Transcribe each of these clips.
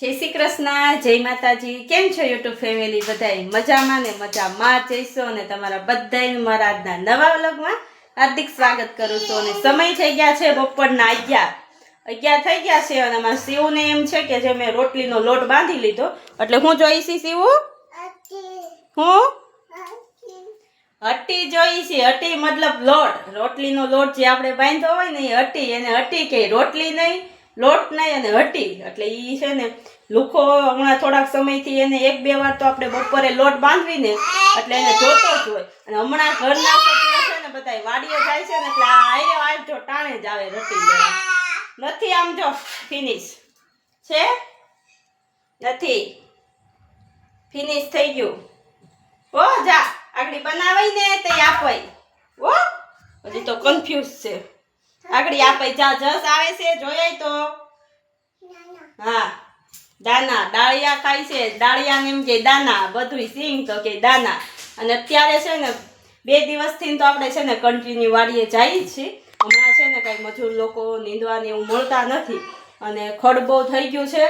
જય શ્રી કૃષ્ણ, જય માતાજી. કેમ છો યુટ્યુબ ફેમિલી? બધાય મજામાં ને મજામાં જઈશો અને તમારા બધાયનું મારા આજના નવા વ્લોગમાં હાર્દિક સ્વાગત કરું છું. અને સમય થઈ ગયા છે બપોરના 11 થઈ ગયા છે અને અમારા શિવને એમ છે કે જે મેં રોટલીનો લોટ બાંધી લીધો એટલે હું જોઈશી શિવ હું હટ્ટી જોઈશી. હટ્ટી મતલબ લોટ, રોટલીનો લોટ જે આપણે બાંધ્યો હોય ને એ હટ્ટી, એને હટ્ટી કે રોટલી નહીં, લોટ નહીં અને હટ્ટી. એટલે ઈ છે ને લુખો હમણાં થોડાક સમયથી એને 1-2 વાર તો આપણે બપોરે લોટ બાંધવીને એટલે એને જોતો જ હોય. અને હમણાં ઘરના સભ્યો છે ને બધા વાડીએ જાય છે ને એટલે આ આયરે આવજો ટાણે જ આવે રોટી લેવા. નથી આમ જો ફિનિશ છે, નથી ફિનિશ થઈ ગયું. ઓ જા આગળ બનાવાય ને તે આપવાય. ઓ હજી તો કન્ફ્યુઝ છે. આગળ આપે જા જસ આવે છે જોયાય તો. હા દાના, ડાળિયા ખાય છે, ડાળિયાને એમ કે દાના, બધુંય સિંગ તો કે દાના. અને અત્યારે છે ને 2 દિવસથી તો આપણે છે ને કન્ટિન્યુ વાડીએ જઈએ છીએ. હમણાં છે ને કાંઈ મજૂર લોકો નીંદવાને એવું મળતા નથી અને ખડ બહુ થઈ ગયું છે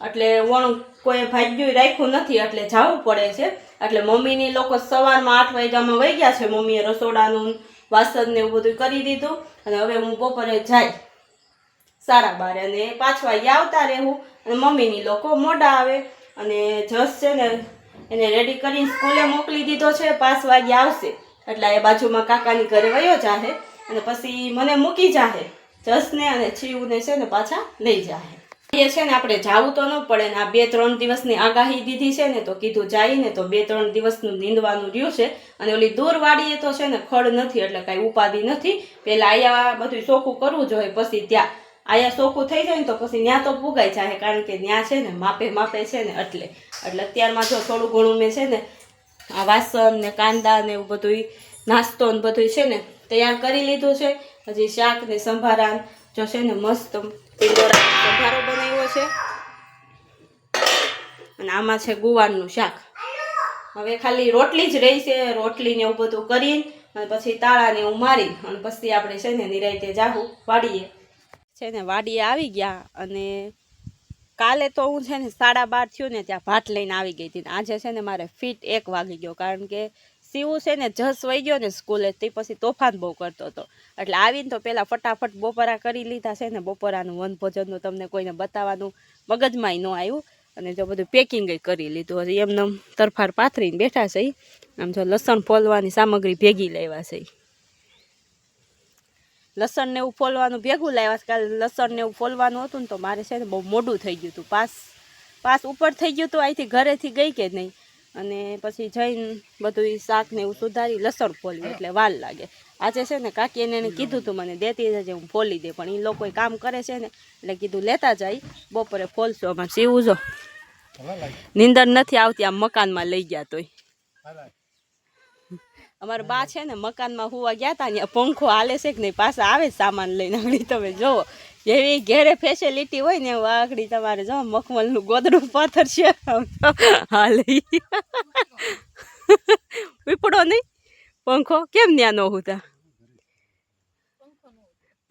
એટલે વણ કોઈ ભાગ્યું રાખ્યું નથી એટલે જવું પડે છે. એટલે મમ્મીની લોકો સવારમાં 8 વાગ્યામાં વહી ગયા છે. મમ્મીએ રસોડાનું વાસણ ને એવું બધું કરી દીધું અને હવે હું બપોરે જાય 12:30 અને 5 વાગે આવતા રહેવું અને મમ્મીની લોકો મોડા આવે. અને જસ છે ને એને રેડી કરીને સ્કૂલે મોકલી દીધો છે, 5 વાગે આવશે એટલે એ બાજુમાં કાકાની ઘરે વયો જાહે અને પછી મને મૂકી જાહે જસને અને છીવને છે ને પાછા લઈ જાહે. એ છે ને આપણે જાવું તો ન પડે ને આ 2-3 દિવસની આગાહી દીધી છે ને તો કીધું જાય ને તો 2-3 દિવસનું નીંદવાનું રહ્યું છે. અને ઓલી દૂર વાડીએ તો છે ને ખડ નથી એટલે કાંઈ ઉપાધિ નથી. પહેલાં અહીંયા બધું ચોખ્ખું કરવું જોઈએ પછી ત્યાં અહીંયા ચોખ્ખું થઈ જાય ને તો પછી ત્યાં તો પુગાઈ જાય કારણ કે ત્યાં છે ને માપે છે ને એટલે અત્યારમાં જો થોડું ઘણું મેં છે ને આ વાસણ ને કાંદા ને એવું બધું નાસ્તો ને બધું છે ને તૈયાર કરી લીધું છે. હજી શાક ને સંભારા જો છે ને મસ્ત સંભારો બનાવ્યો છે અને આમાં છે ગુવારનું શાક. હવે ખાલી રોટલી જ રહી છે. રોટલી ને એવું બધું કરીને અને પછી તાળા ને એવું મારી અને પછી આપણે છે ને નિરાંતે જાહું વાડીએ. છે ને વાડીએ આવી ગયા અને કાલે તો હું છે ને 12:30 થયું ને ત્યાં ભાત લઈને આવી ગઈ હતી. આજે છે ને મારે ફિટ 1 વાગી ગયો કારણ કે શિવ છે ને જસ વહી ગયો ને સ્કૂલે તે પછી તોફાન બહુ કરતો હતો એટલે આવીને તો પહેલાં ફટાફટ બપોરા કરી લીધા છે ને. બપોરાનું વનભોજનનું તમને કોઈને બતાવવાનું મગજમાંય ન આવ્યું અને જો બધું પેકિંગ કરી લીધું. હજી એમને તરફાર પાથરીને બેઠા છે. આમ જો લસણ ફોલવાની સામગ્રી ભેગી લાવ્યા છે. લસણ ને એવું ફોલવાનું ભેગું લાવ્યા. કાલે લસણ ને એવું ફોલવાનું હતું ને તો મારે છે ને બહુ મોડું થઈ ગયું હતું. પાસ ઉપર થઈ ગયું હતું. અહીંથી ઘરેથી ગઈ કે નહીં અને પછી જઈને બધું શાક ને એવું સુધારી લસણ ફોલ્યું એટલે વાર લાગે. આજે છે ને કાકીને એને કીધું તું મને દેતી જજે હું ફોલી દે પણ એ લોકો કામ કરે છે ને એટલે કીધું લેતા જાય બપોરે ફોલશો. આમાં સીવું જો નીંદર નથી આવતી આમ મકાનમાં લઈ ગયા તોય. અમારા બા છે ને મકાનમાં હુવા ગયા હતા ને પંખો હાલે છે કે નહીં પાછા આવે સામાન લઈને. આગળ તમે જોવો જેવી ઘેરે ફેસિલિટી હોય ને આગળ તમારે જો મખમલનું ગોદડું પાથર છે હાલે પીપળો નહીં પંખો કેમ ત્યાં ન હોતા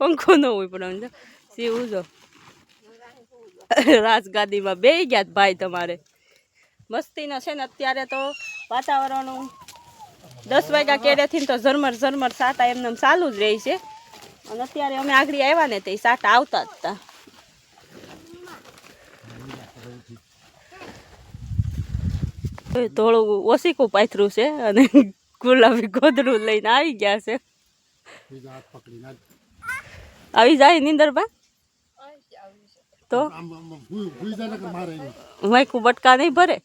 પંખો ન ઉપડો સીવું જો રાજગાદીમાં બે ગયા ભાઈ તમારે મસ્તીનો છે ને. અત્યારે તો વાતાવરણ 10 વાગ્યા કેડેથી તો ઝરમર સાટા એમને ચાલુ જ રહી છે અને અત્યારે અમે આગળ આવ્યા ને તે સાટા આવતા જ હતા. થોડું ઓસીકું પાથરું છે અને ગુલાબી ગોદડું લઈને આવી ગયા છે. આવી જાય નીંદરબા તો વાયકું બટકા નહીં ભરે.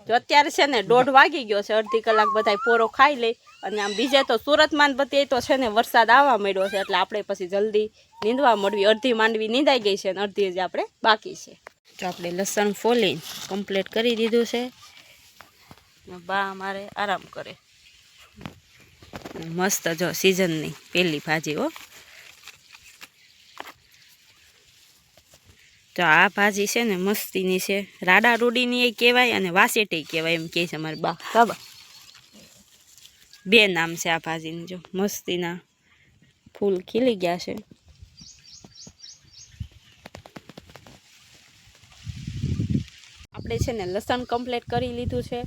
જો અત્યારે છે ને 1:30 વાગી ગયો છે. અડધી કલાક બધા પોરો ખાઈ લે અને આમ બીજે તો સુરતમાં બધી તો છે ને વરસાદ આવવા માંડ્યો છે એટલે આપણે પછી જલ્દી નીંદવા મળવી. અડધી માંડવી નીંદાઈ ગઈ છે અને અડધી જ આપણે બાકી છે. તો આપણે લસણ ફોલીને કમ્પ્લીટ કરી દીધું છે. બા અમારે આરામ કરે. મસ્ત જો સિઝનની પહેલી ભાજી હો. તો આ ભાજી છે ને મસ્તીની છે. રાડા રૂડીની એ કહેવાય અને વાસેટી કહેવાય એમ કહે છે અમારે બા બાબા. 2 નામ છે આ ભાજીની. જો મસ્તીના ફૂલ ખીલી ગયા છે. આપણે છે ને લસણ કમ્પ્લીટ કરી લીધું છે,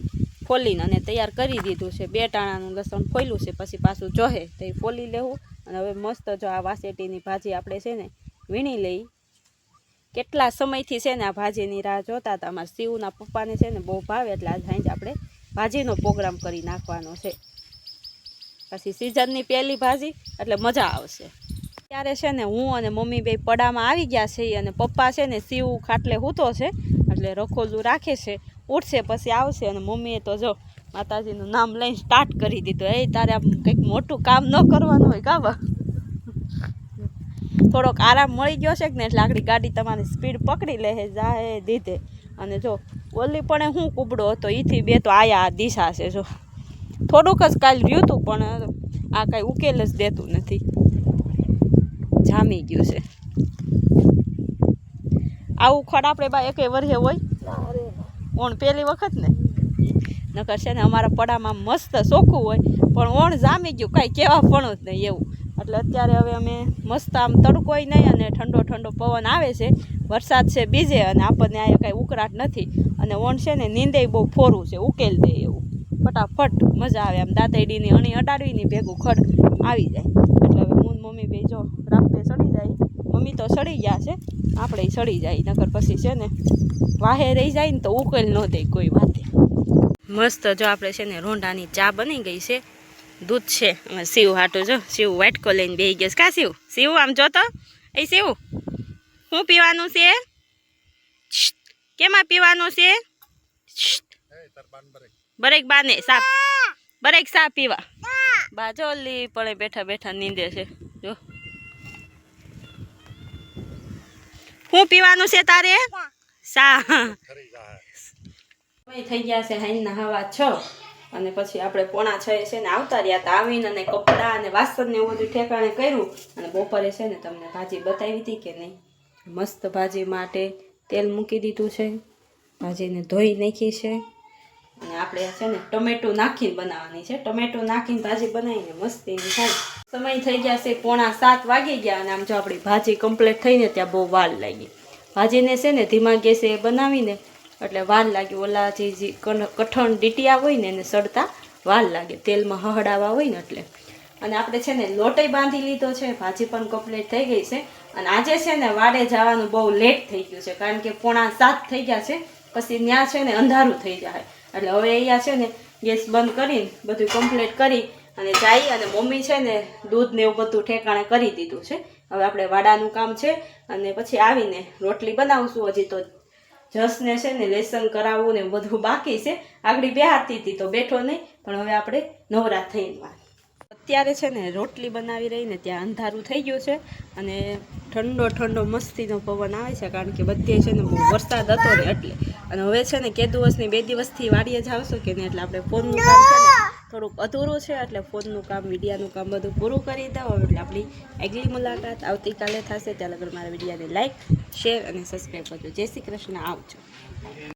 ફોલીને અને તૈયાર કરી દીધું છે. 2 ટાણાનું લસણ ફોલ્યું છે, પછી પાછું જોહે તો એ ફોલી લેવું. અને હવે મસ્ત જો આ વાસેટીની ભાજી આપણે છે ને વીણી લઈ. કેટલા સમયથી છે ને આ ભાજીની રાહ જોતા હતા. અમારા શિવના પપ્પાને છે ને બહુ ભાવે, એટલે આજ સાંજે આપણે ભાજીનો પ્રોગ્રામ કરી નાખવાનો છે. પછી સિઝનની પહેલી ભાજી એટલે મજા આવશે. ત્યારે છે ને હું અને મમ્મી બે પડામાં આવી ગયા છે, અને પપ્પા છે ને શિવ ખાટલે સૂતો છે એટલે રખોલું રાખે છે. ઉઠશે પછી આવશે. અને મમ્મીએ તો જો માતાજીનું નામ લઈને સ્ટાર્ટ કરી દીધું. એ તારે આમ કંઈક મોટું કામ ન કરવાનું હોય કાબા. થોડોક આરામ મળી ગયો છે ને એટલે આખડી ગાડી તમારી સ્પીડ પકડી લે છે જાય દીધે. અને જો ઓલી પણ હું કૂબડો હતો એથી 2 તો આયા આ દિશા છે. જો થોડુંક જ કાલ રહ્યું હતું, પણ આ કાંઈ ઉકેલ જ દેતું નથી, જામી ગયું છે. આવું ખડ આપણે બા એકે વર્ષે હોય ઓણ પહેલી વખત ને, નકર છે ને અમારા પડામાં મસ્ત ચોખ્ખું હોય, પણ ઓણ જામી ગયું કાંઈ કહેવા પણ જ નહીં એવું. એટલે અત્યારે હવે અમે મસ્ત આમ તડકોય નહીં અને ઠંડો ઠંડો પવન આવે છે. વરસાદ છે બીજે અને આપણને આ કાંઈ ઉકળાટ નથી. અને ઓણ છે ને નીંદે બહુ ફોરું છે, ઉકેલ દે એવું ફટાફટ મજા આવે. આમ દાંતેડીની અણી અડાડવીની ભેગું ખડ આવી જાય. એટલે હવે હું મમ્મી બે જો રાપે સડી જાય. મમ્મી તો સડી ગયા છે, આપણે સડી જાય, નકર પછી છે ને વાહે રહી જાય ને તો ઉકેલ ન દે કોઈ વાતે. મસ્ત જો આપણે છે ને રોંઢાની ચા બની ગઈ છે, દૂધ છે. શિવ હાટું જો શિવ વાટકો લઈને બેસી ગયો. કા શિવ? શિવ આમ જોતો એ શિવ શું પીવાનું છે? કેમાં પીવાનું છે? બરેક બાને સાપ, બરેક સા પીવા. બાજોલી પણ બેઠા બેઠા નીંદે છે. જો શું પીવાનું છે તારે? સા. થઈ ગયા છે હાઈના હવા 6, અને પછી આપણે 5:45 છે ને આવતા રહ્યા હતા. આવીને અને કપડાં અને વાસણ ને એવું બધું ઠેકાણે કર્યું. અને બપોરે છે ને તમને ભાજી બતાવી હતી કે નહીં? મસ્ત ભાજી માટે તેલ મૂકી દીધું છે, ભાજીને ધોઈ નાખી છે. અને આપણે છે ને ટમેટું નાખીને બનાવવાની છે. ટમેટું નાખીને ભાજી બનાવીને મસ્તીની થાય. સમય થઈ ગયા છે 6:45 વાગી ગયા. અને આમ જો આપણી ભાજી કમ્પ્લીટ થઈને ત્યાં બહુ વાર લાગી. ભાજીને છે ને ધીમા ગેસે બનાવીને એટલે વાર લાગી. ઓલા જે કઠણ ડીટિયા હોય ને એને સડતા વાર લાગે, તેલમાં હહડાવા હોય ને એટલે. અને આપણે છે ને લોટે બાંધી લીધો છે, ભાજી પણ કમ્પ્લીટ થઈ ગઈ છે. અને આજે છે ને વાડે જવાનું બહુ લેટ થઈ ગયું છે, કારણ કે 6:45 થઈ ગયા છે. પછી ત્યાં છે ને અંધારું થઈ જાય. એટલે હવે અહીંયા છે ને ગેસ બંધ કરીને બધું કમ્પ્લીટ કરી અને જાય. અને મમ્મી છે ને દૂધ ને એવું બધું ઠેકાણે કરી દીધું છે. હવે આપણે વાડાનું કામ છે, અને પછી આવીને રોટલી બનાવશું. હજી તો જસને છે ને લેસન કરાવવું ને બધું બાકી છે. આગળ બેહાતી હતી તો બેઠો નહીં, પણ હવે આપણે નવરા થઈને અત્યારે છે ને રોટલી બનાવી રહી ને ત્યાં અંધારું થઈ ગયું છે. અને ઠંડો ઠંડો મસ્તીનો પવન આવે છે, કારણ કે બધે છે ને બહુ વરસાદ હતો ને એટલે. અને હવે છે ને કે દિવસની 2 દિવસથી વાડીએ જ આવશું કે નહીં, એટલે આપણે ફોનનું કામ છે ને થોડુંક અધૂરું છે. એટલે ફોનનું કામ, મીડિયાનું કામ બધું પૂરું કરી દઉં. એટલે આપણી આગલી મુલાકાત આવતીકાલે થશે. ત્યાં લગન મારા વિડીયોને લાઈક, શેર અને સબસ્ક્રાઈબ કરજો. જય શ્રી કૃષ્ણ. આવજો.